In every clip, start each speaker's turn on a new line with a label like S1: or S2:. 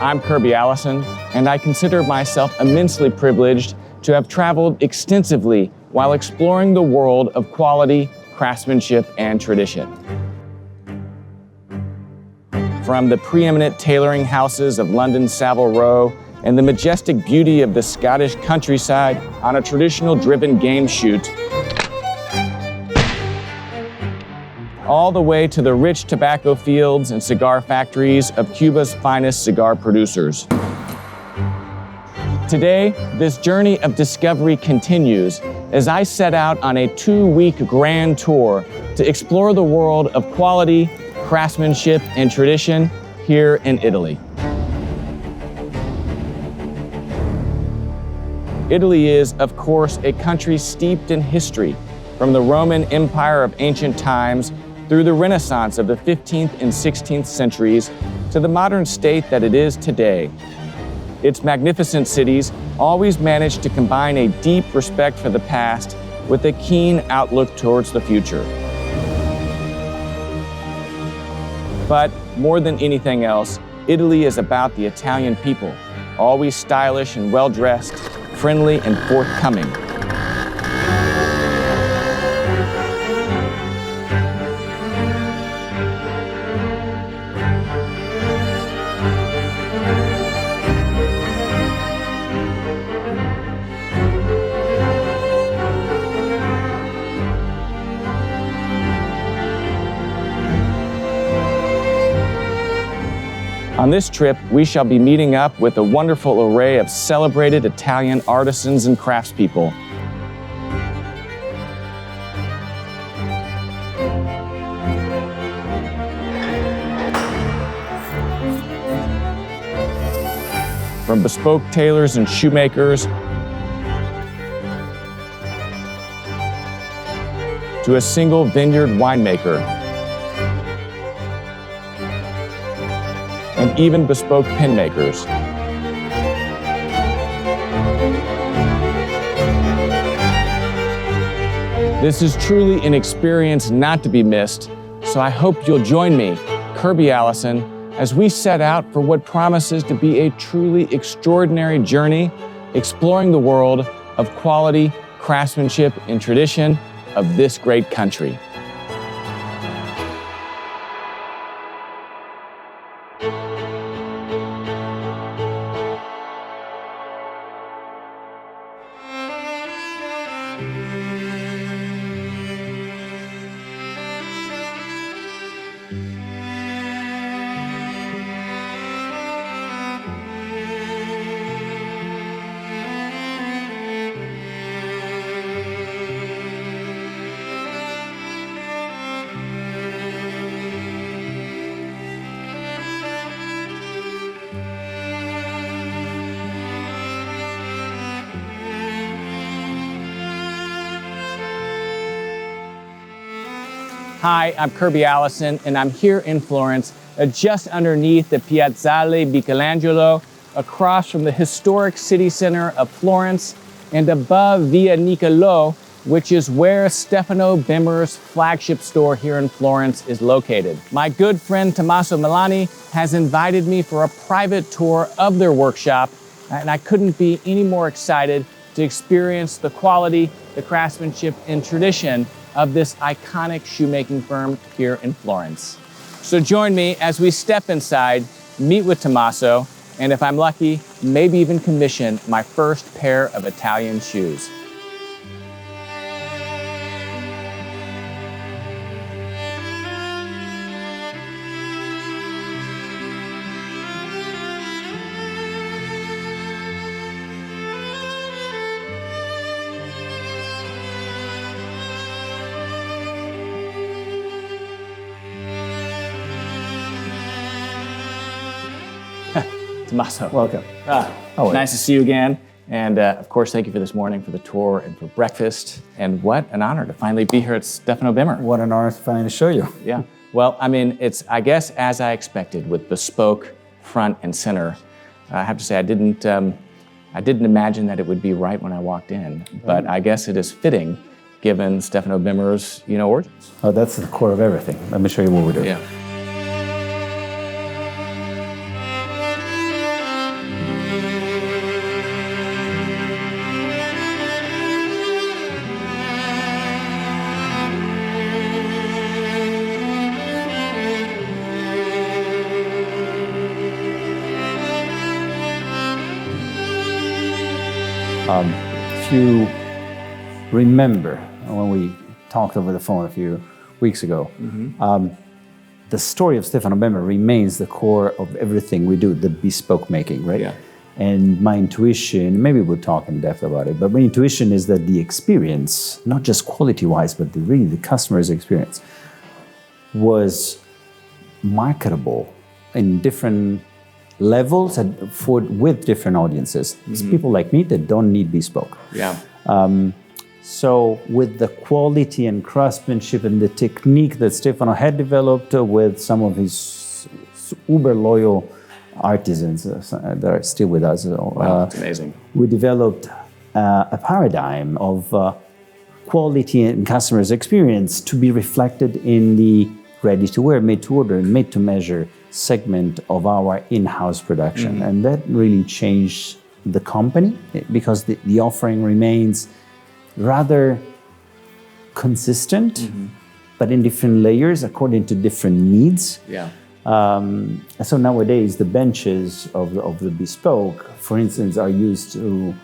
S1: I'm Kirby Allison, and I consider myself immensely privileged to have traveled extensively while exploring the world of quality, craftsmanship, and tradition. From the preeminent tailoring houses of London's Savile Row and the majestic beauty of the Scottish countryside on a traditional driven game shoot, all the way to the rich tobacco fields and cigar factories of Cuba's finest cigar producers. Today, this journey of discovery continues as I set out on a 2-week grand tour to explore the world of quality, craftsmanship, and tradition here in Italy. Italy is, of course, a country steeped in history, from the Roman Empire of ancient times through the Renaissance of the 15th and 16th centuries to the modern state that it is today. Its magnificent cities always manage to combine a deep respect for the past with a keen outlook towards the future. But more than anything else, Italy is about the Italian people, always stylish and well-dressed, friendly and forthcoming. On this trip, we shall be meeting up with a wonderful array of celebrated Italian artisans and craftspeople. From bespoke tailors and shoemakers to a single vineyard winemaker, and even bespoke pen makers. This is truly an experience not to be missed, so I hope you'll join me, Kirby Allison, as we set out for what promises to be a truly extraordinary journey exploring the world of quality, craftsmanship, and tradition of this great country. Hi, I'm Kirby Allison, and I'm here in Florence, just underneath the Piazzale Michelangelo, across from the historic city center of Florence, and above Via Niccolò, which is where Stefano Bemer's flagship store here in Florence is located. My good friend Tommaso Melani has invited me for a private tour of their workshop, and I couldn't be any more excited to experience the quality, the craftsmanship, and tradition of this iconic shoemaking firm here in Florence. So join me as we step inside, meet with Tommaso, and if I'm lucky, maybe even commission my first pair of Italian shoes. Tommaso.
S2: Welcome.
S1: Nice to see you again. And of course, thank you for this morning, for the tour and for breakfast. And what an honor to finally be here at Stefano Bemer.
S2: What an honor to finally show you.
S1: Yeah. Well, I mean, it's, I guess, as I expected, with bespoke front and center. I have to say, I didn't imagine that it would be right when I walked in, but I guess it is fitting given Stefano Bemer's, origins.
S2: Oh, that's the core of everything. Let me show you what we're doing.
S1: Yeah.
S2: If you remember when we talked over the phone a few weeks ago, the story of Stefano Bemer remains the core of everything we do, the bespoke making, right?
S1: Yeah.
S2: And my intuition, maybe we'll talk in depth about it, but my intuition is that the experience, not just quality-wise, but really the customer's experience, was marketable in different levels and with different audiences. It's people like me that don't need bespoke.
S1: Yeah.
S2: So with the quality and craftsmanship and the technique that Stefano had developed with some of his uber loyal artisans that are still with us.
S1: Wow, it's amazing.
S2: We developed a paradigm of quality and customer's experience to be reflected in the ready-to-wear, made-to-order, and made-to-measure segment of our in-house production. And that really changed the company because the offering remains rather consistent, but in different layers according to different needs.
S1: Yeah.
S2: So nowadays, the benches of the bespoke, for instance, are used to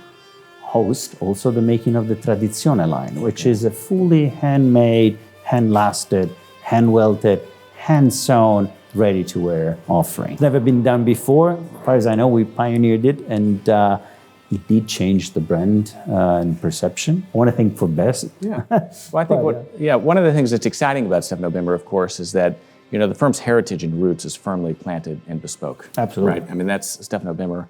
S2: host also the making of the Tradizione line, which is a fully handmade, hand-lasted, hand-welted, hand-sewn, ready-to-wear offering. It's never been done before. As far as I know, we pioneered it, and it did change the brand and perception. I want to thank for best.
S1: Yeah. Well, I think one of the things that's exciting about Stefano Bemer, of course, is that the firm's heritage and roots is firmly planted in bespoke.
S2: Absolutely.
S1: Right. I mean, that's Stefano Bemer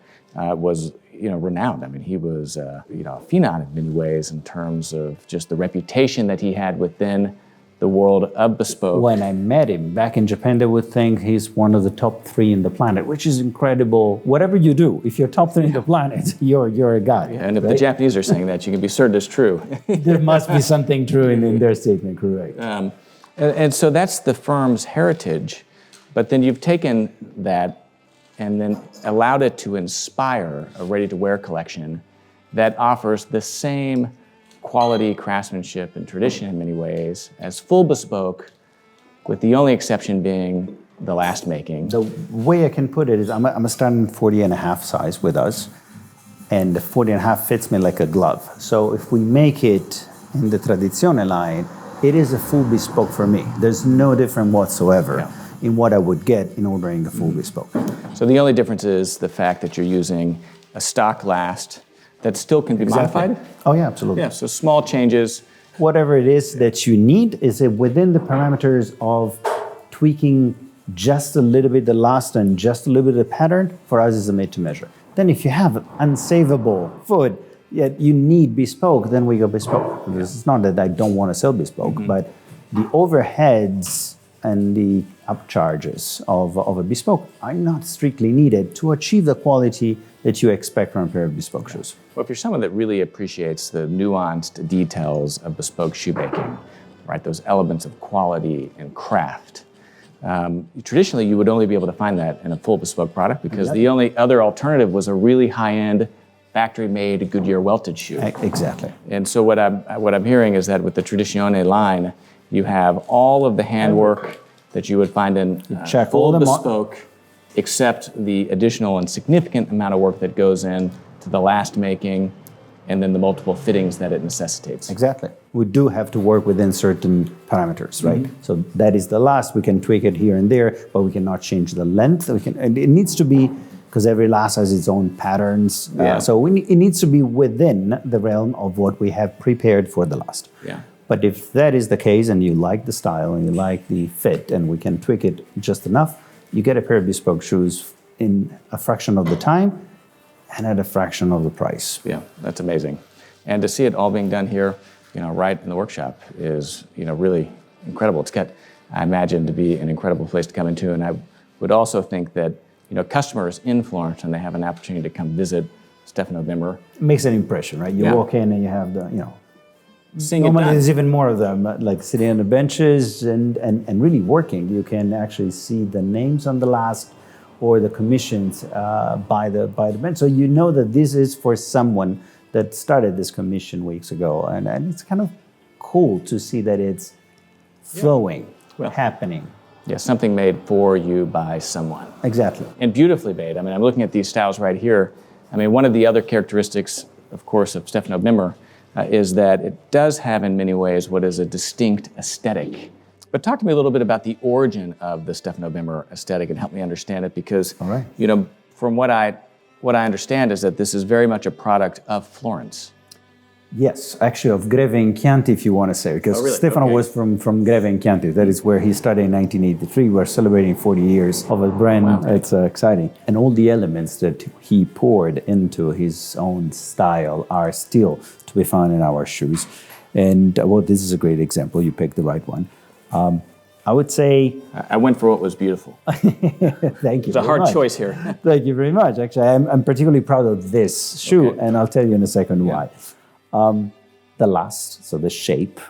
S1: was renowned. I mean, he was a phenom in many ways in terms of just the reputation that he had within the world of bespoke.
S2: When I met him back in Japan, they would think he's one of the top 3 in the planet, which is incredible. Whatever you do, if you're top 3 in the planet, you're a god.
S1: Yeah, and if the Japanese are saying that, you can be certain it's true.
S2: There must be something true in their statement, correct.
S1: And so that's the firm's heritage, but then you've taken that and then allowed it to inspire a ready-to-wear collection that offers the same quality, craftsmanship, and tradition in many ways as full bespoke, with the only exception being the last making.
S2: The way I can put it is I'm a standard 40 and a half size with us, and the 40 and a half fits me like a glove. So if we make it in the Tradizione line, it is a full bespoke for me. There's no difference whatsoever in what I would get in ordering the full bespoke.
S1: So the only difference is the fact that you're using a stock last that still can be modified?
S2: Oh yeah, absolutely.
S1: Yeah, so small changes.
S2: Whatever it is that you need is within the parameters of tweaking just a little bit the last and just a little bit of the pattern. For us, is a made to measure. Then if you have unsavable food, yet you need bespoke, then we go bespoke. It's not that I don't want to sell bespoke, but the overheads and the upcharges of a bespoke are not strictly needed to achieve the quality that you expect from a pair of bespoke shoes.
S1: Well, if you're someone that really appreciates the nuanced details of bespoke shoemaking, right, those elements of quality and craft, traditionally you would only be able to find that in a full bespoke product because the only other alternative was a really high-end factory-made Goodyear welted shoe.
S2: Exactly.
S1: And so what I'm hearing is that with the Tradizione line, you have all of the handwork that you would find in full bespoke, except the additional and significant amount of work that goes in to the last making and then the multiple fittings that it necessitates.
S2: Exactly. We do have to work within certain parameters, right? So that is the last. We can tweak it here and there, but we cannot change the length. And it needs to be, because every last has its own patterns. So it needs to be within the realm of what we have prepared for the last.
S1: Yeah.
S2: But if that is the case and you like the style and you like the fit and we can tweak it just enough, you get a pair of bespoke shoes in a fraction of the time and at a fraction of the price.
S1: Yeah, that's amazing. And to see it all being done here, right in the workshop is, really incredible. It's got, I imagine, to be an incredible place to come into. And I would also think that, customers in Florence, when they have an opportunity to come visit Stefano Bemer,
S2: it makes an impression, right? You walk in and you have the, normally there's even more of them, like sitting on the benches and really working. You can actually see the names on the last or the commissions by the bench. So you know that this is for someone that started this commission weeks ago. And it's kind of cool to see that it's flowing, happening.
S1: Yeah, something made for you by someone.
S2: Exactly.
S1: And beautifully made. I mean, I'm looking at these styles right here. I mean, one of the other characteristics of course, of Stefano Bemer is that it does have, in many ways, what is a distinct aesthetic. But talk to me a little bit about the origin of the Stefano Bemer aesthetic and help me understand it, because, from what I understand is that this is very much a product of Florence.
S2: Yes, actually of Greve in Chianti, if you want to say, because Stefano was from Greve in Chianti. That is where he started in 1983. We're celebrating 40 years of a brand. Wow. It's exciting. And all the elements that he poured into his own style are still to be found in our shoes. And this is a great example. You picked the right one. I would say...
S1: I went for what was beautiful.
S2: Thank you.
S1: It's a hard choice here.
S2: Thank you very much. Actually, I'm particularly proud of this shoe, and I'll tell you in a second why. The last, so the shape,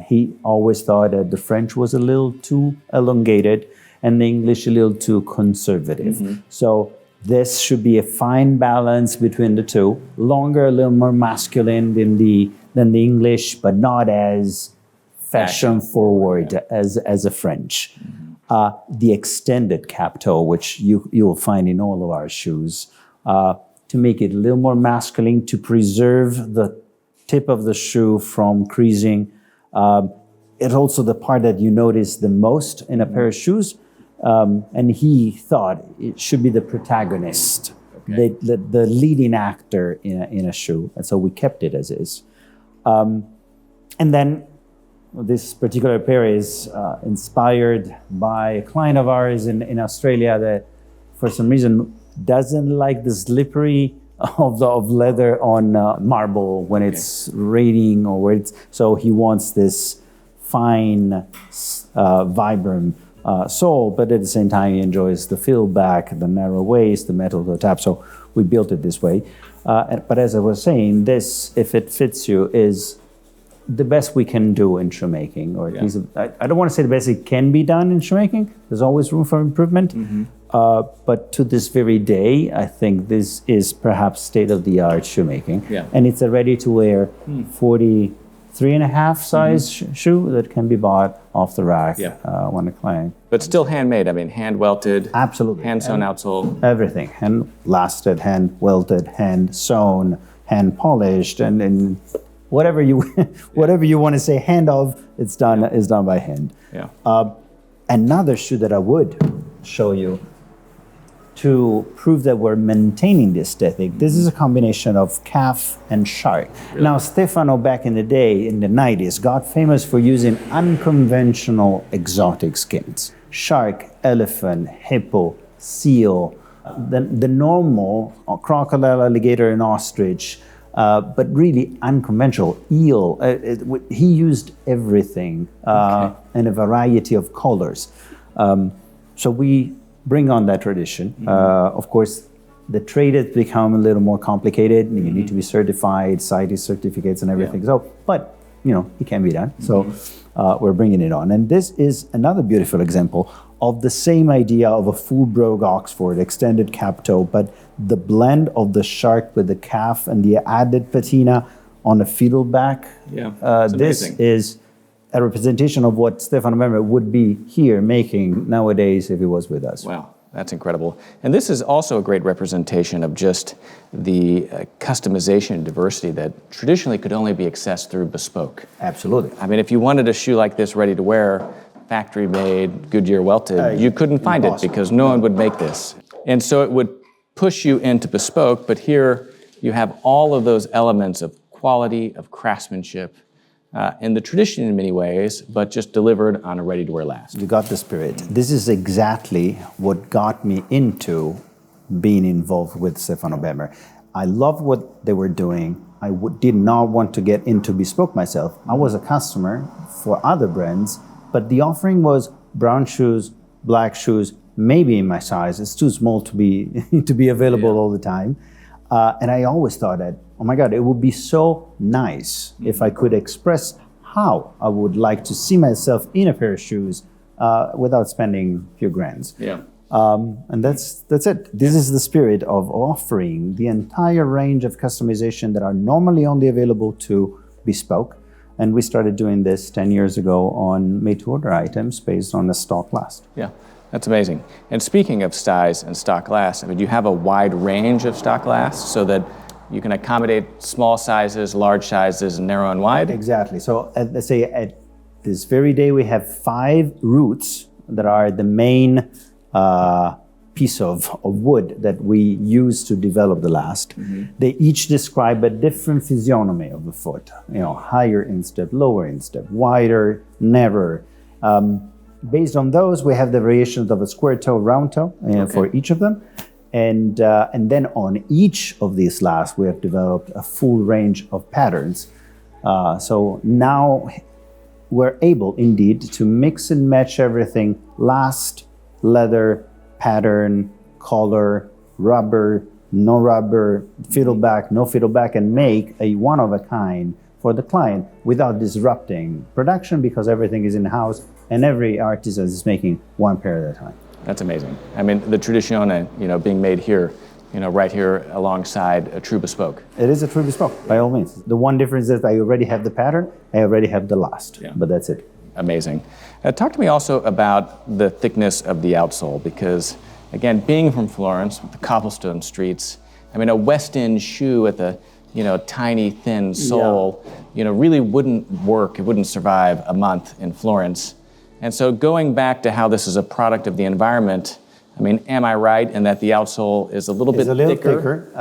S2: he always thought that the French was a little too elongated and the English a little too conservative. So this should be a fine balance between the two, longer, a little more masculine than the English, but not as fashion forward as a French. The extended cap toe, which you'll find in all of our shoes, to make it a little more masculine, to preserve the tip of the shoe from creasing. It's also the part that you notice the most in a pair of shoes. And he thought it should be the protagonist, the leading actor in a shoe. And so we kept it as is. And then this particular pair is inspired by a client of ours in Australia that for some reason doesn't like the slippery of leather on marble when it's raining so he wants this fine, vibrant sole, but at the same time he enjoys the fill back, the narrow waist, the metal to the top. So we built it this way. But as I was saying, this, if it fits you, is the best we can do in shoemaking, or at least I don't want to say the best it can be done in shoemaking. There's always room for improvement. But to this very day, I think this is perhaps state-of-the-art shoemaking. And it's a ready-to-wear 43.5 size shoe that can be bought off the rack when a client.
S1: But still handmade, I mean, hand welted.
S2: Absolutely.
S1: Hand sewn outsole.
S2: Everything. Hand lasted, hand welted, hand sewn, hand polished, and whatever you want to say hand of, it's done is done by hand. Another shoe that I would show you to prove that we're maintaining the aesthetic. This is a combination of calf and shark. Now, Stefano back in the day, in the 90s, got famous for using unconventional exotic skins. Shark, elephant, hippo, seal, the normal crocodile, alligator, and ostrich, but really unconventional, eel. He used everything in a variety of colors. So we bring on that tradition. Of course, the trade has become a little more complicated. You need to be certified, CITES certificates and everything. So, but it can be done. So we're bringing it on. And this is another beautiful example of the same idea of a full brogue Oxford, extended cap toe, but the blend of the shark with the calf and the added patina on a fiddle back. This is a representation of what Stefano Bemer would be here making nowadays if he was with us.
S1: Wow, that's incredible. And this is also a great representation of just the customization and diversity that traditionally could only be accessed through Bespoke.
S2: Absolutely.
S1: I mean, if you wanted a shoe like this ready to wear, factory made, Goodyear welted, you couldn't find it because no one would make this. And so it would push you into Bespoke, but here you have all of those elements of quality, of craftsmanship, and the tradition in many ways, but just delivered on a ready-to-wear last.
S2: You got the spirit. This is exactly what got me into being involved with Stefano Bemer. I loved what they were doing. I did not want to get into Bespoke myself. I was a customer for other brands, but the offering was brown shoes, black shoes, maybe in my size. It's too small to be to be available all the time. And I always thought that, oh my God, it would be so nice if I could express how I would like to see myself in a pair of shoes without spending a few grands. And that's it. This is the spirit of offering the entire range of customization that are normally only available to Bespoke. And we started doing this 10 years ago on made-to-order items based on a stock last.
S1: That's amazing. And speaking of size and stock last, I mean, you have a wide range of stock lasts so that You can accommodate small sizes, large sizes, narrow and wide.
S2: Exactly. So let's say at this very day we have 5 roots that are the main piece of wood that we use to develop the last. They each describe a different physiognomy of the foot. Higher instep, lower instep, wider, narrower. Based on those, we have the variations of a square toe, round toe for each of them. And then on each of these lasts, we have developed a full range of patterns. So now we're able indeed to mix and match everything: last, leather, pattern, color, rubber, no rubber, fiddleback, no fiddleback, and make a one-of-a-kind for the client without disrupting production, because everything is in-house and every artisan is making one pair at a time.
S1: That's amazing. I mean, the Tradizione, being made here, right here alongside a true bespoke.
S2: It is a true bespoke, by all means. The one difference is I already have the pattern, I already have the last, but that's it.
S1: Amazing. Talk to me also about the thickness of the outsole, because again, being from Florence with the cobblestone streets, I mean, a West End shoe with a tiny thin sole, really wouldn't work. It wouldn't survive a month in Florence. And so going back to how this is a product of the environment, I mean, am I right in that the outsole is a little bit thicker?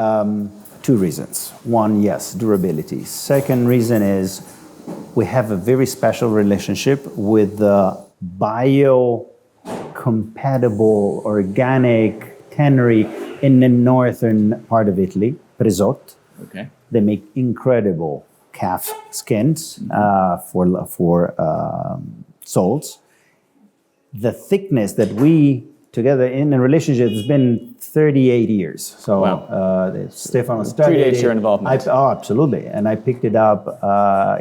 S2: 2 reasons. One, yes, durability. Second reason is we have a very special relationship with the biocompatible organic tannery in the northern part of Italy, Bespoke.
S1: Okay.
S2: They make incredible calf skins for soles. The thickness that we together in a relationship has been 38 years. So Stefano studied
S1: predates your involvement.
S2: Absolutely. And I picked it up.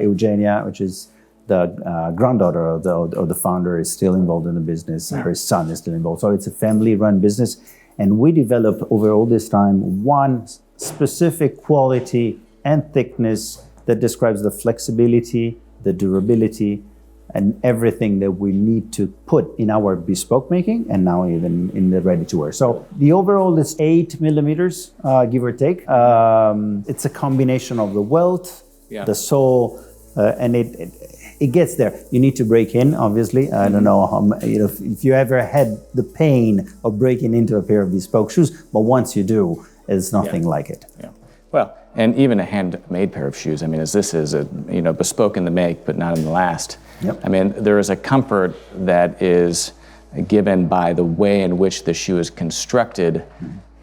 S2: Eugenia, which is the granddaughter of the founder, is still involved in the business. Her son is still involved. So it's a family-run business. And we developed over all this time one specific quality and thickness that describes the flexibility, the durability, and everything that we need to put in our bespoke making, and now even in the ready-to-wear. So the overall is 8 millimeters, give or take. It's a combination of the welt, the sole, and it gets there. You need to break in, obviously. I don't know how, if you ever had the pain of breaking into a pair of bespoke shoes, but once you do, it's nothing like it.
S1: Yeah. Well, and even a handmade pair of shoes. I mean, this is a bespoke in the make, but not in the last.
S2: Yep.
S1: I mean, there is a comfort that is given by the way in which the shoe is constructed,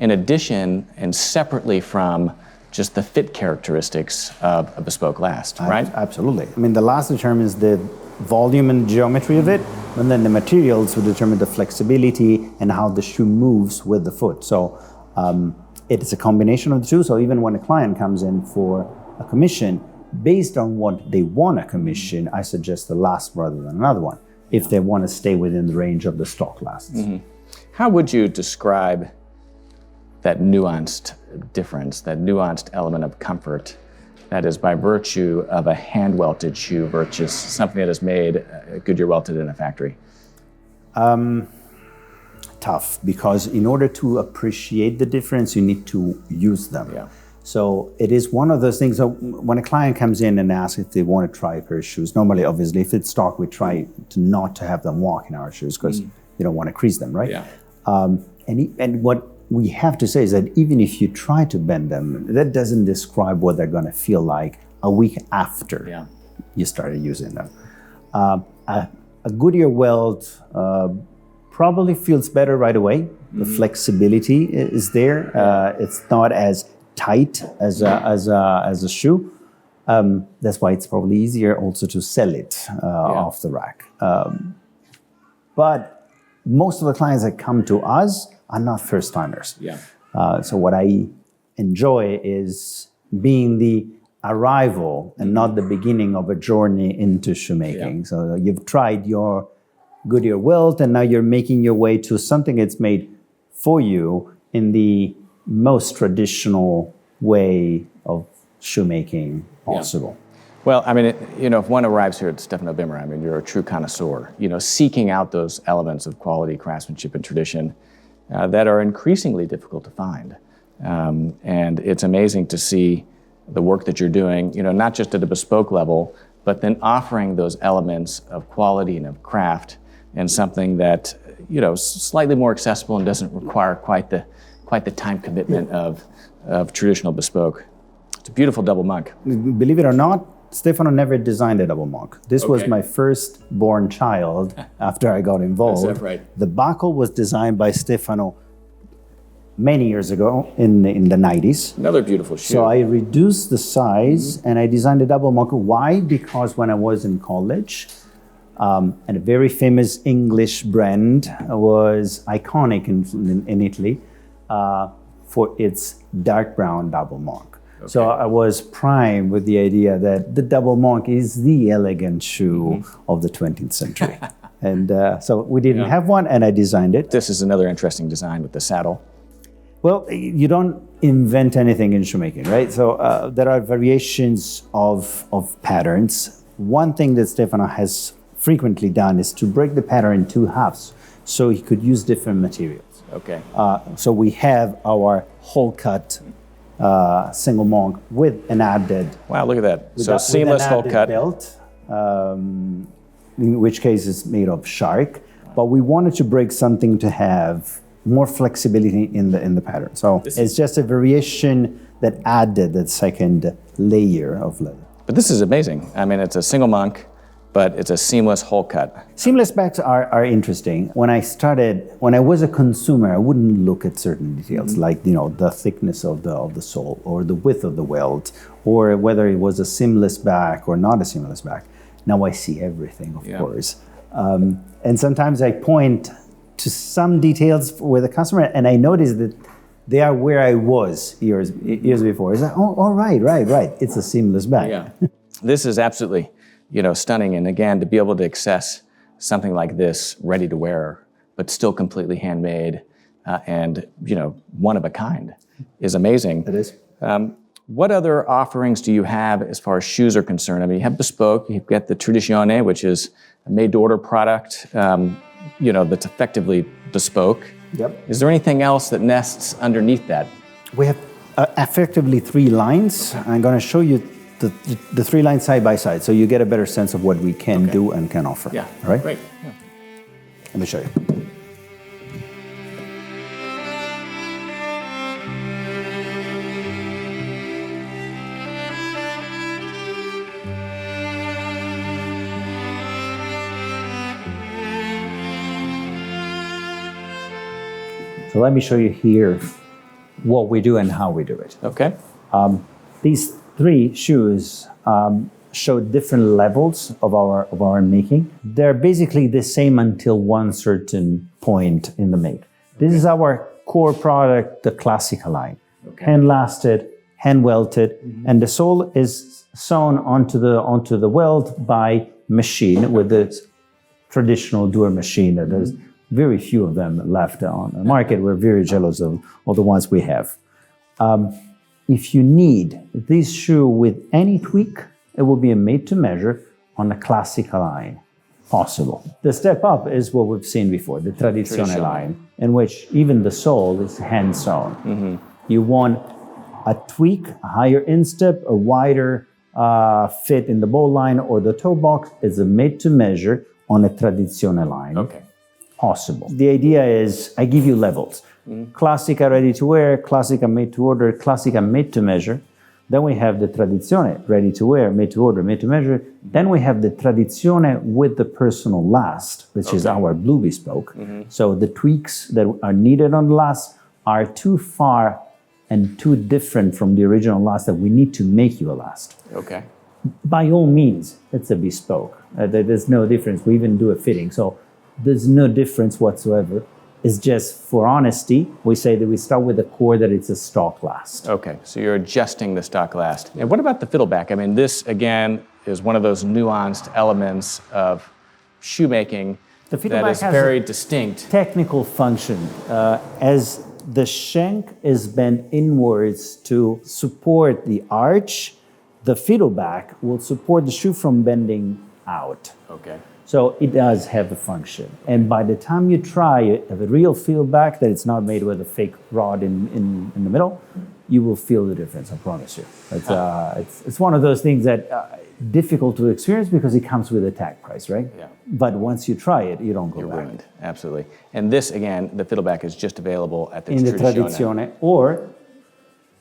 S1: in addition and separately from just the fit characteristics of a bespoke last, right?
S2: Absolutely. I mean, the last determines the volume and geometry of it, and then the materials will determine the flexibility and how the shoe moves with the foot. So it is a combination of the two. So even when a client comes in for a commission, based on what they want to commission, I suggest the last rather than another one, if they want to stay within the range of the stock lasts.
S1: Mm-hmm. How would you describe that nuanced difference, that nuanced element of comfort that is by virtue of a hand-welted shoe versus something that is made Goodyear welted in a factory?
S2: Tough, because in order to appreciate the difference, you need to use them.
S1: Yeah.
S2: So it is one of those things. So when a client comes in and asks if they want to try a pair of shoes, normally, obviously, if it's stock, we try to not to have them walk in our shoes because you don't want to crease them, right?
S1: Yeah.
S2: And what we have to say is that even if you try to bend them, that doesn't describe what they're going to feel like a week after you started using them. A Goodyear welt probably feels better right away. The flexibility is there. It's not as tight as a shoe. That's why it's probably easier also to sell it off the rack. But most of the clients that come to us are not first timers.
S1: Yeah.
S2: So what I enjoy is being the arrival and not the beginning of a journey into shoemaking.
S1: Yeah.
S2: So you've tried your Goodyear welt and now you're making your way to something that's made for you in the most traditional way of shoemaking possible.
S1: Yeah. Well, I mean, if one arrives here at Stefano Bemer, I mean, you're a true connoisseur, seeking out those elements of quality, craftsmanship, and tradition that are increasingly difficult to find. And it's amazing to see the work that you're doing, not just at a bespoke level, but then offering those elements of quality and of craft and something that, slightly more accessible and doesn't require quite the time commitment of traditional bespoke. It's a beautiful double monk.
S2: Believe it or not, Stefano never designed a double monk. This was my first born child after I got involved.
S1: Is that right?
S2: The buckle was designed by Stefano many years ago in the 90s.
S1: Another beautiful shoe.
S2: So I reduced the size and I designed a double monk. Why? Because when I was in college, and a very famous English brand was iconic in Italy for its dark brown double monk. Okay. So I was primed with the idea that the double monk is the elegant shoe of the 20th century. And so we didn't have one and I designed it.
S1: This is another interesting design with the saddle.
S2: Well, you don't invent anything in shoemaking, right? So there are variations of patterns. One thing that Stefano has frequently done is to break the pattern in two halves so he could use different materials.
S1: Okay.
S2: So we have our whole cut single monk with an added...
S1: Wow, look at that. So seamless whole cut.
S2: Belt, in which case it's made of shark. But we wanted to break something to have more flexibility in the pattern. So it's just a variation that added that second layer of leather.
S1: But this is amazing. I mean, it's a single monk, but it's a seamless whole cut.
S2: Seamless backs are interesting. When I was a consumer, I wouldn't look at certain details like the thickness of the sole or the width of the welt or whether it was a seamless back or not a seamless back. Now I see everything, of course. And sometimes I point to some details with a customer and I notice that they are where I was years before. It's like, oh, right. It's a seamless back.
S1: Yeah. This is absolutely, stunning. And again, to be able to access something like this ready to wear, but still completely handmade and, one of a kind is amazing.
S2: It is.
S1: What other offerings do you have as far as shoes are concerned? I mean, you have Bespoke, you've got the Tradizione, which is a made-to-order product, that's effectively bespoke.
S2: Yep.
S1: Is there anything else that nests underneath that?
S2: We have effectively three lines. I'm going to show you the three lines side by side so you get a better sense of what we can do and can offer.
S1: Yeah.
S2: All right?
S1: Great. Yeah.
S2: Let me show you. So let me show you here what we do and how we do it.
S1: Okay.
S2: These three shoes show different levels of our making. They're basically the same until one certain point in the make. This is our core product, the Classica line. Okay. Hand-lasted, hand-welted, and the sole is sewn onto the welt by machine with this traditional doer machine that there's very few of them left on the market. We're very jealous of all the ones we have. If you need this shoe with any tweak, it will be a made-to-measure on the Classica line. Possible. The step up is what we've seen before, the Tradizione line, in which even the sole is hand-sewn. Mm-hmm. You want a tweak, a higher instep, a wider fit in the bow line or the toe box is a made-to-measure on a Tradizione line.
S1: Okay.
S2: Possible. The idea is I give you levels. Classica ready to wear, Classica made to order, Classica made to measure. Then we have the Tradizione ready to wear, made to order, made to measure. Then we have the Tradizione with the personal last, which is our blue bespoke. So the tweaks that are needed on the last are too far and too different from the original last that we need to make you a last.
S1: Okay.
S2: By all means, it's a bespoke. There's no difference. We even do a fitting. So there's no difference whatsoever. It's just for honesty, we say that we start with the core that it's a stock last.
S1: Okay, so you're adjusting the stock last. And what about the fiddleback? I mean, this again is one of those nuanced elements of shoemaking that is very distinct.
S2: Technical function. As the shank is bent inwards to support the arch, the fiddleback will support the shoe from bending out.
S1: Okay.
S2: So it does have a function. And by the time you try it, have a real feel back that it's not made with a fake rod in the middle, you will feel the difference, I promise you. It's one of those things that difficult to experience because it comes with a tag price, right?
S1: Yeah.
S2: But once you try it, you don't go
S1: You're
S2: back.
S1: ruined. Absolutely. And this, again, the fiddleback is just available at the
S2: In the
S1: Tradizione.
S2: Tradizione, or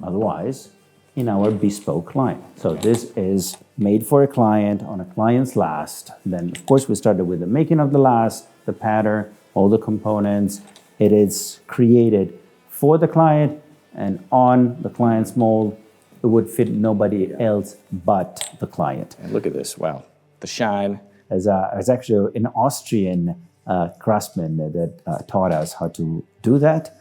S2: otherwise in our Bespoke line. So this is made for a client on a client's last. Then, of course, we started with the making of the last, the pattern, all the components. It is created for the client and on the client's mold. It would fit nobody else but the client.
S1: And look at this. Wow. The shine.
S2: As actually an Austrian craftsman that taught us how to do that.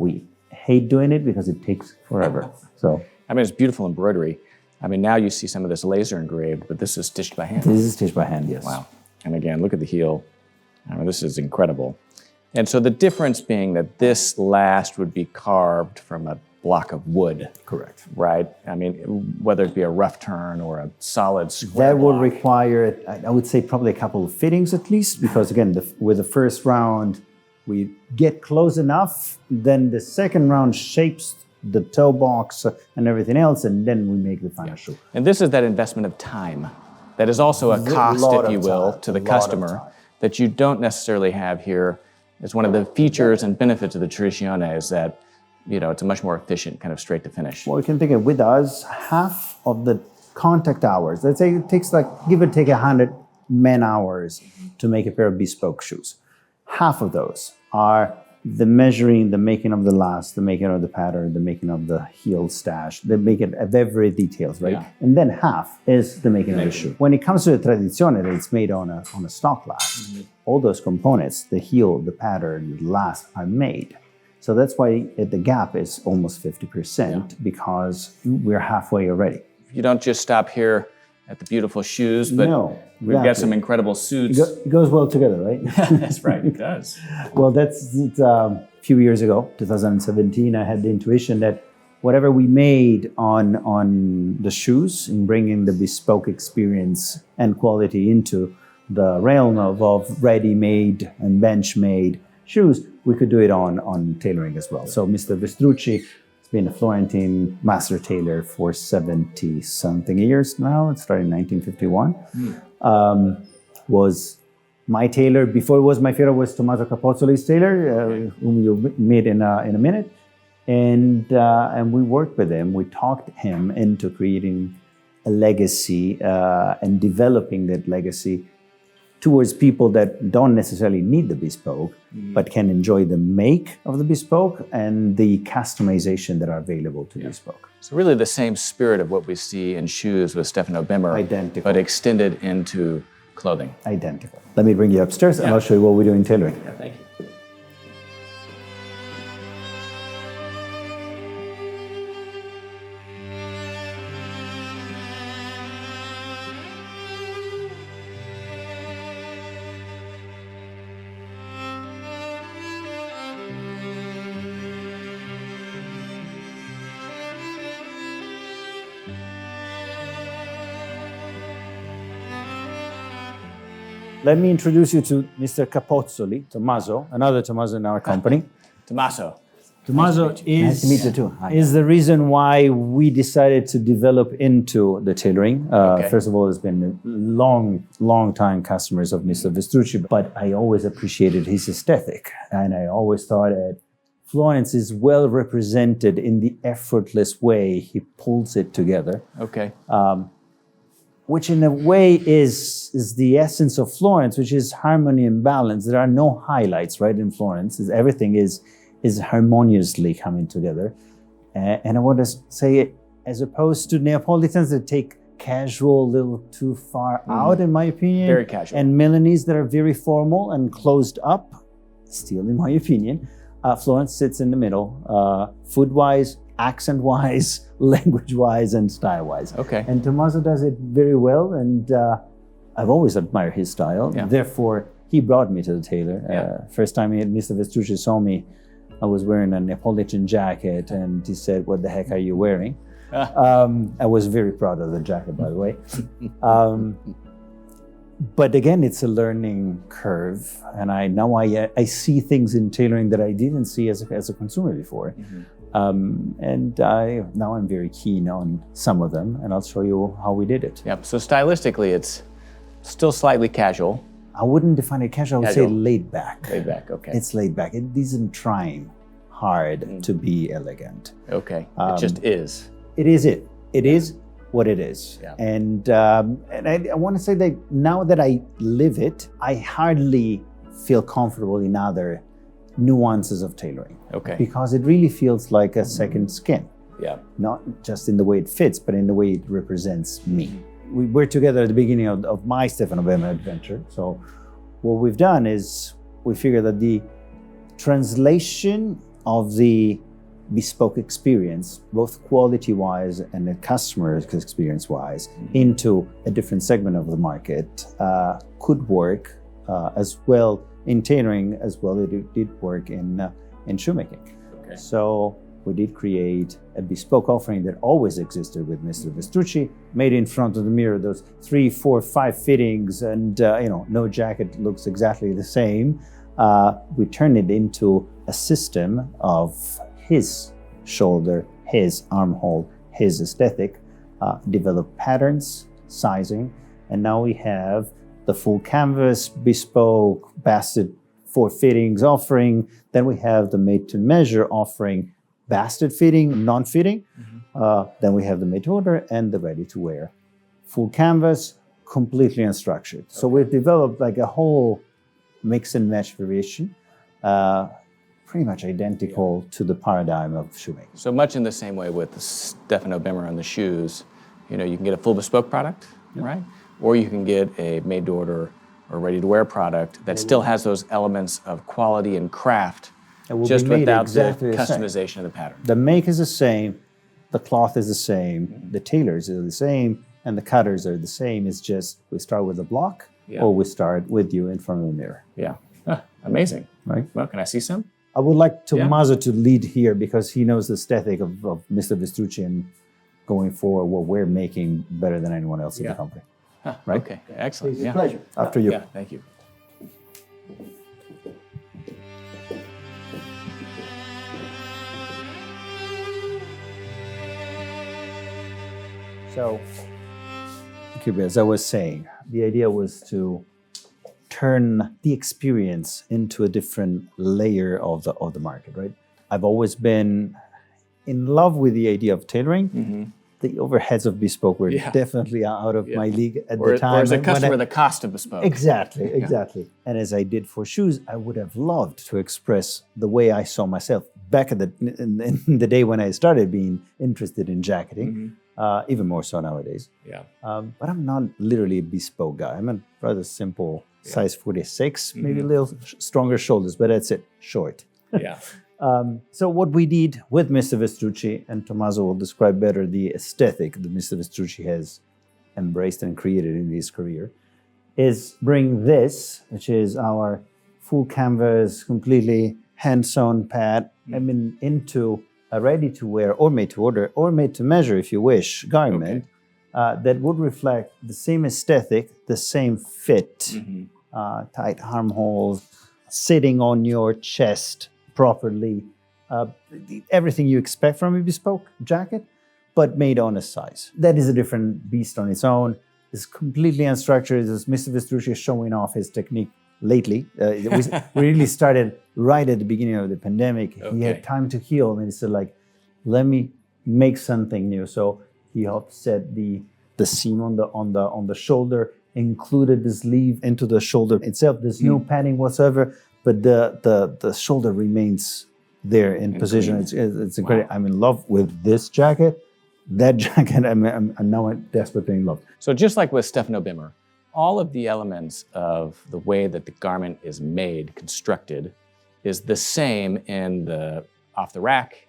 S2: We hate doing it because it takes forever. So
S1: I mean, it's beautiful embroidery. I mean, now you see some of this laser engraved, but this is stitched by hand.
S2: this is stitched by hand, yes.
S1: Wow. And again, look at the heel. I mean, this is incredible. And so the difference being that this last would be carved from a block of wood.
S2: Correct.
S1: Right? I mean, whether it be a rough turn or a solid square
S2: That will
S1: block.
S2: require, I would say, probably a couple of fittings at least, because again, with the first round, we get close enough, then the second round shapes the toe box and everything else, and then we make the final shoe.
S1: And this is that investment of time that is also a cost,
S2: lot
S1: if you
S2: of
S1: will,
S2: time,
S1: to the
S2: a lot of
S1: customer
S2: time.
S1: that you don't necessarily have here. It's one of the features and benefits of the Tradizione is that, you know, it's a much more efficient kind of straight to finish.
S2: Well, you can think of with us, half of the contact hours, let's say it takes like, give or take 100 man hours to make a pair of bespoke shoes. Half of those are the measuring, the making of the last, the making of the pattern, the making of the heel stash, the making of every details, right?
S1: Yeah.
S2: And then half is the making of the shoe. When it comes to the Tradizione, that it's made on a stock last, all those components, the heel, the pattern, the last are made. So that's why the gap is almost 50% because we're halfway already.
S1: You don't just stop here at the beautiful shoes, but
S2: No,
S1: we've got
S2: exactly.
S1: some incredible suits.
S2: It goes well together, right?
S1: That's right, it does.
S2: Well, that's a few years ago, 2017, I had the intuition that whatever we made on the shoes and bringing the bespoke experience and quality into the realm of ready-made and bench-made shoes, we could do it on tailoring as well. So Mr. Vestrucci has been a Florentine master tailor for 70-something years now. It started in 1951. Was my tailor, before it was my tailor, was Tommaso Capozzoli's tailor, whom you'll meet in a minute. And we worked with him. We talked him into creating a legacy and developing that legacy towards people that don't necessarily need the bespoke, but can enjoy the make of the bespoke and the customization that are available to bespoke.
S1: So really the same spirit of what we see in shoes with Stefano Bemer,
S2: Identical.
S1: but extended into clothing.
S2: Identical. Let me bring you upstairs and I'll show you what we do in tailoring.
S1: Yeah, thank you.
S2: Let me introduce you to Mr. Capozzoli, Tommaso, another Tommaso in our company.
S1: Tommaso.
S2: Tommaso
S3: Nice to meet you too. Hi.
S2: is the reason why we decided to develop into the tailoring.
S1: Okay.
S2: First of all, it's been long time customers of Mr. Vestrucci, but I always appreciated his aesthetic. And I always thought that Florence is well represented in the effortless way he pulls it together,
S1: Okay.
S2: which in a way is the essence of Florence, which is harmony and balance. There are no highlights, right, in Florence. Everything is harmoniously coming together. And I want to say, as opposed to Neapolitans that take casual a little too far out, in my opinion.
S1: Very casual.
S2: And Milanese that are very formal and closed up, still in my opinion. Florence sits in the middle, food-wise, accent-wise, language-wise, and style-wise.
S1: Okay.
S2: And Tommaso does it very well, and I've always admired his style.
S1: Yeah.
S2: Therefore, he brought me to the tailor.
S1: Yeah.
S2: First time Mr. Vestrucci saw me, I was wearing a Neapolitan jacket, and he said, "What the heck are you wearing?" I was very proud of the jacket, by the way. But again, it's a learning curve, and I see things in tailoring that I didn't see as a consumer before. And now I'm very keen on some of them, and I'll show you how we did it.
S1: Yep. So stylistically, it's still slightly casual.
S2: I wouldn't define it casual. I would say laid back.
S1: Laid back. Okay.
S2: It's laid back. It isn't trying hard to be elegant.
S1: Okay. It just is.
S2: It is it. It is what it is.
S1: Yeah.
S2: And I want to say that now that I live it, I hardly feel comfortable in other nuances of tailoring.
S1: Okay.
S2: Because it really feels like a second skin.
S1: Yeah.
S2: Not just in the way it fits, but in the way it represents me. We were together at the beginning of my Stefano Bemer adventure. So what we've done is we figured that the translation of the bespoke experience, both quality-wise and the customer experience-wise, into a different segment of the market could work as well in tailoring as well as it did work in shoemaking.
S1: Okay.
S2: So we did create a bespoke offering that always existed with Mr. Vestrucci, made in front of the mirror, those 3, 4, 5 fittings, and no jacket looks exactly the same. We turned it into a system of his shoulder, his armhole, his aesthetic, developed patterns, sizing, and now we have the full canvas, bespoke, basted 4 fittings offering. Then we have the made-to-measure offering, basted fitting, non-fitting. Then we have the made-to-order and the ready-to-wear. Full canvas, completely unstructured. So we've developed like a whole mix and match variation, pretty much identical to the paradigm of shoemaking.
S1: So much in the same way with the Stefano Bemer on the shoes, you can get a full bespoke product, right? Or you can get a made-to-order or ready-to-wear product that still has those elements of quality and craft, just without exactly the customization of the pattern.
S2: The make is the same, the cloth is the same, the tailors are the same, and the cutters are the same. It's just we start with a block, or we start with you in front of the mirror.
S1: Yeah, amazing.
S2: Right.
S1: Well, can I see some?
S2: I would like Tommaso to lead here because he knows the aesthetic of Mr. Vestrucci and going forward what we're making better than anyone else in the company. Right?
S1: Okay, excellent.
S2: It's a pleasure. After you.
S1: Yeah, thank you.
S2: So, Kirby, as I was saying, the idea was to turn the experience into a different layer of the market, right? I've always been in love with the idea of tailoring. The overheads of bespoke were definitely out of my league at the time.
S1: Or as a customer, the cost of bespoke.
S2: Exactly. And as I did for shoes, I would have loved to express the way I saw myself back in the day when I started being interested in jacketing, even more so nowadays.
S1: Yeah.
S2: But I'm not literally a bespoke guy. I'm a rather simple size 46, maybe a little stronger shoulders, but that's it, short.
S1: Yeah.
S2: So what we did with Mr. Vestrucci, and Tommaso will describe better the aesthetic that Mr. Vestrucci has embraced and created in his career, is bring this, which is our full canvas, completely hand-sewn pad, into a ready-to-wear or made-to-order or made-to-measure, if you wish, garment that would reflect the same aesthetic, the same fit, tight armholes, sitting on your chest properly, everything you expect from a bespoke jacket, but made on a size. That is a different beast on its own. It's completely unstructured. As Mr. Vestrucci is showing off his technique lately. We really started right at the beginning of the pandemic. He had time to heal, and he said, let me make something new. So he helped set the seam on the shoulder, included the sleeve into the shoulder itself. There's no padding whatsoever, but the shoulder remains there in position. It's incredible. I'm in love with this jacket. That jacket, I'm now desperately in love.
S1: So just like with Stefano Bemer, all of the elements of the way that the garment is made, constructed, is the same in the off-the-rack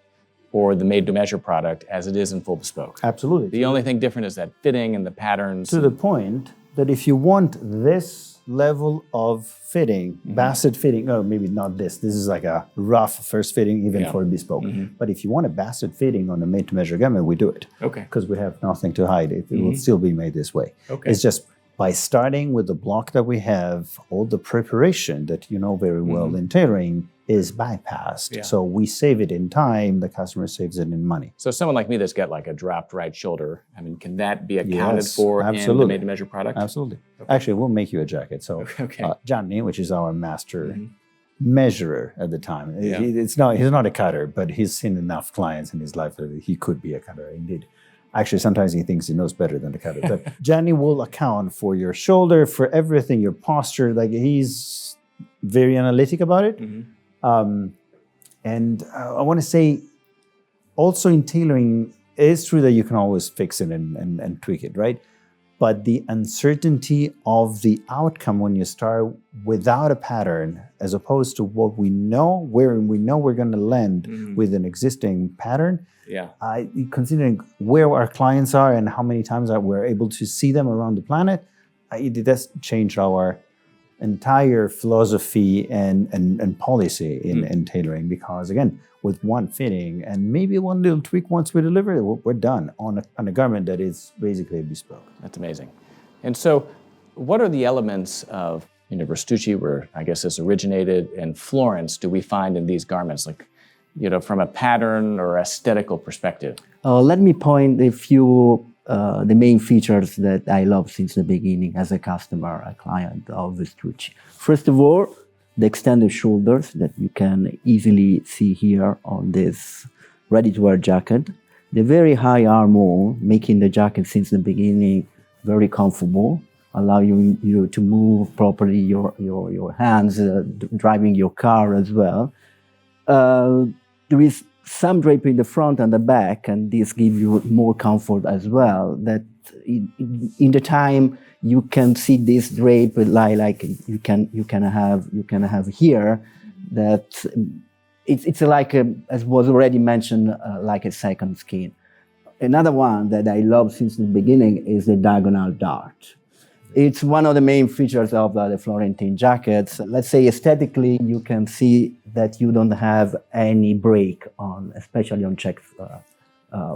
S1: or the made-to-measure product as it is in full bespoke.
S2: Absolutely.
S1: The only thing different is that fitting and the patterns.
S2: To the point that if you want this level of fitting, basket fitting, or maybe not this is like a rough first fitting even for a bespoke. But if you want a basket fitting on a made-to-measure garment, we do it.
S1: Okay.
S2: Because we have nothing to hide. It will still be made this way.
S1: Okay.
S2: It's just by starting with the block that we have, all the preparation that you know very well in tailoring is bypassed.
S1: Yeah.
S2: So we save it in time, the customer saves it in money.
S1: So someone like me that's got like a dropped right shoulder, I mean, can that be accounted
S2: Yes,
S1: for in the
S2: absolutely.
S1: made-to-measure product?
S2: Absolutely. Actually, we'll make you a jacket. So
S1: Okay.
S2: Gianni, which is our master measurer at the time,
S1: Yeah.
S2: he's not a cutter, but he's seen enough clients in his life that he could be a cutter indeed. Actually, sometimes he thinks he knows better than the cutter. But Gianni will account for your shoulder, for everything, your posture. Like, he's very analytic about it. And I want to say, also in tailoring, it is true that you can always fix it and tweak it, right? But the uncertainty of the outcome when you start without a pattern, as opposed to what we know, where we know we're going to land with an existing pattern, considering where our clients are and how many times that we're able to see them around the planet, it does change our entire philosophy and policy in tailoring, because again, with one fitting and maybe one little tweak once we deliver it, we're done on a garment that is basically bespoke.
S1: That's amazing. And so what are the elements of Verstucci, where I guess this originated, and Florence do we find in these garments, like, from a pattern or aesthetical perspective?
S3: Let me point a few the main features that I love since the beginning as a customer, a client of Vespucci. First of all, the extended shoulders that you can easily see here on this ready-to-wear jacket. The very high armhole, making the jacket since the beginning very comfortable, allowing you to move properly your hands, driving your car as well. There is some drape in the front and the back, and this gives you more comfort as well. That in the time you can see this drape like you can have here. That it's like as was already mentioned, like a second skin. Another one that I love since the beginning is the diagonal dart. It's one of the main features of the Florentine jackets. Let's say aesthetically, you can see that you don't have any break on, especially on checked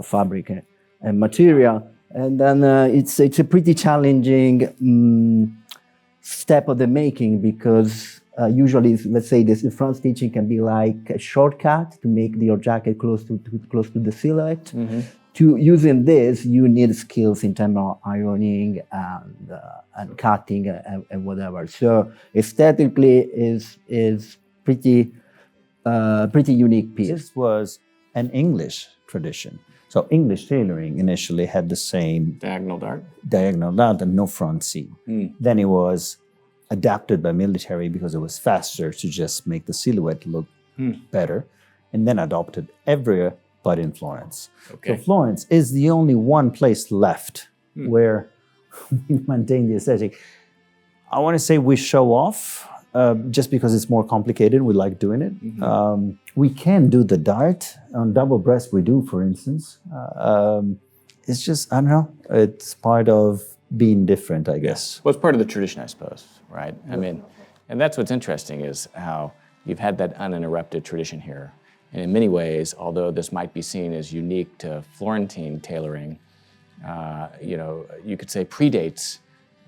S3: fabric and material. And then it's a pretty challenging step of the making, because usually, let's say the front stitching can be like a shortcut to make your jacket close to the silhouette. To using this, you need skills in terms of ironing and cutting and whatever. So aesthetically is pretty unique piece.
S2: This was an English tradition. So English tailoring initially had the same
S1: Diagonal dart
S2: and no front seam. Then it was adapted by military because it was faster to just make the silhouette look better, and then adopted everywhere but in Florence.
S1: Okay.
S2: So Florence is the only one place left where we maintain the aesthetic. I want to say we show off just because it's more complicated. We like doing it. We can do the dart on double breast. We do, for instance. It's just, I don't know, it's part of being different, I guess.
S1: Well, it's part of the tradition, I suppose, right? I mean, and that's what's interesting, is how you've had that uninterrupted tradition here. And in many ways, although this might be seen as unique to Florentine tailoring, you could say predates,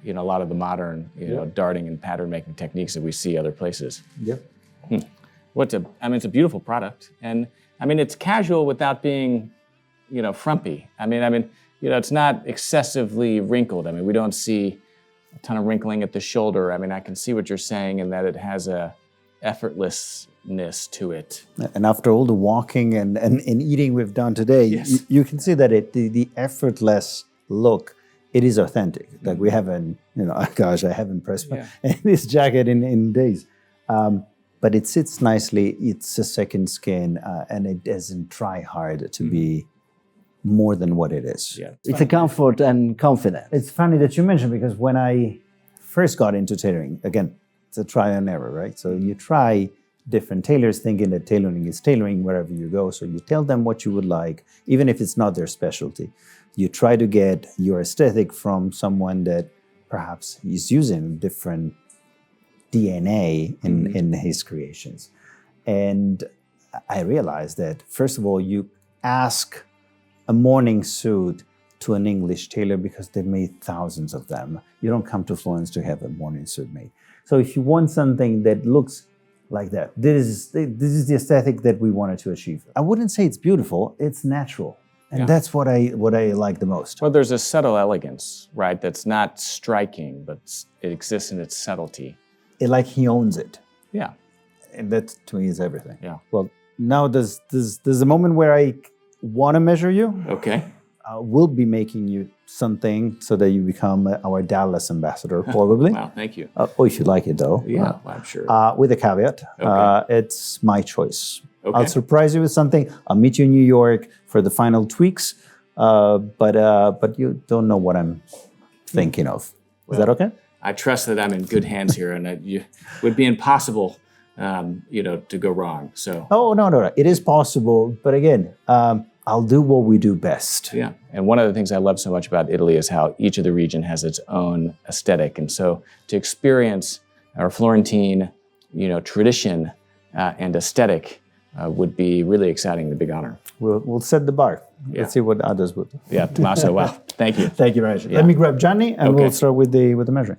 S1: a lot of the modern, darting and pattern making techniques that we see other places.
S2: Yep.
S1: It's a beautiful product, and it's casual without being, frumpy. It's not excessively wrinkled. We don't see a ton of wrinkling at the shoulder. I can see what you're saying in that it has a effortlessness to it.
S2: And after all the walking and eating we've done today, you can see that the effortless look, it is authentic. Like we haven't, gosh, I haven't pressed this jacket in days. But it sits nicely, it's a second skin, and it doesn't try hard to be more than what it is.
S1: Yeah.
S3: It's a comfort and confidence.
S2: It's funny that you mentioned, because when I first got into tailoring, again, it's a try and error, right? So you try different tailors thinking that tailoring is tailoring wherever you go. So you tell them what you would like, even if it's not their specialty. You try to get your aesthetic from someone that perhaps is using different DNA in his creations. And I realized that, first of all, you ask a morning suit to an English tailor because they've made thousands of them. You don't come to Florence to have a morning suit made. So if you want something that looks like that, this is the aesthetic that we wanted to achieve. I wouldn't say it's beautiful, it's natural. And that's what I like the most.
S1: Well, there's a subtle elegance, right? That's not striking, but it exists in its subtlety.
S2: Like he owns it.
S1: Yeah.
S2: And that to me is everything.
S1: Yeah.
S2: Well, now there's a moment where I want to measure you.
S1: Okay.
S2: We'll be making you something so that you become our Dallas ambassador, probably.
S1: Wow, thank you.
S2: Or if you like it, though.
S1: Yeah, I'm sure.
S2: With a caveat,
S1: Okay.
S2: it's my choice.
S1: Okay.
S2: I'll surprise you with something. I'll meet you in New York for the final tweaks, but you don't know what I'm thinking of. Is that okay?
S1: I trust that I'm in good hands here, and that it would be impossible, to go wrong. So.
S2: Oh, no. It is possible, but again, I'll do what we do best.
S1: Yeah, and one of the things I love so much about Italy is how each of the region has its own aesthetic, and so to experience our Florentine, tradition and aesthetic would be really exciting and a big honor.
S2: We'll set the bar.
S1: Yeah.
S2: Let's see what others would do.
S1: Yeah, Tommaso, wow, thank you.
S2: Thank you very much.
S1: Yeah.
S2: Let me grab Gianni, and
S1: Okay.
S2: we'll start with the measuring.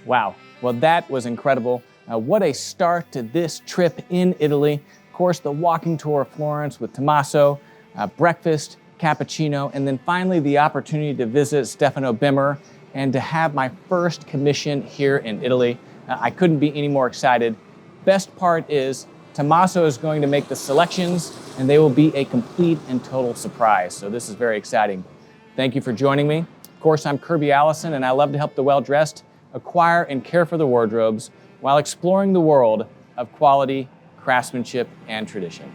S1: Wow, well that was incredible. What a start to this trip in Italy. Of course, the walking tour of Florence with Tommaso, breakfast, cappuccino, and then finally the opportunity to visit Stefano Bemer and to have my first commission here in Italy. I couldn't be any more excited. Best part is Tommaso is going to make the selections and they will be a complete and total surprise. So this is very exciting. Thank you for joining me. Of course, I'm Kirby Allison and I love to help the well-dressed acquire and care for the wardrobes while exploring the world of quality, craftsmanship, and tradition.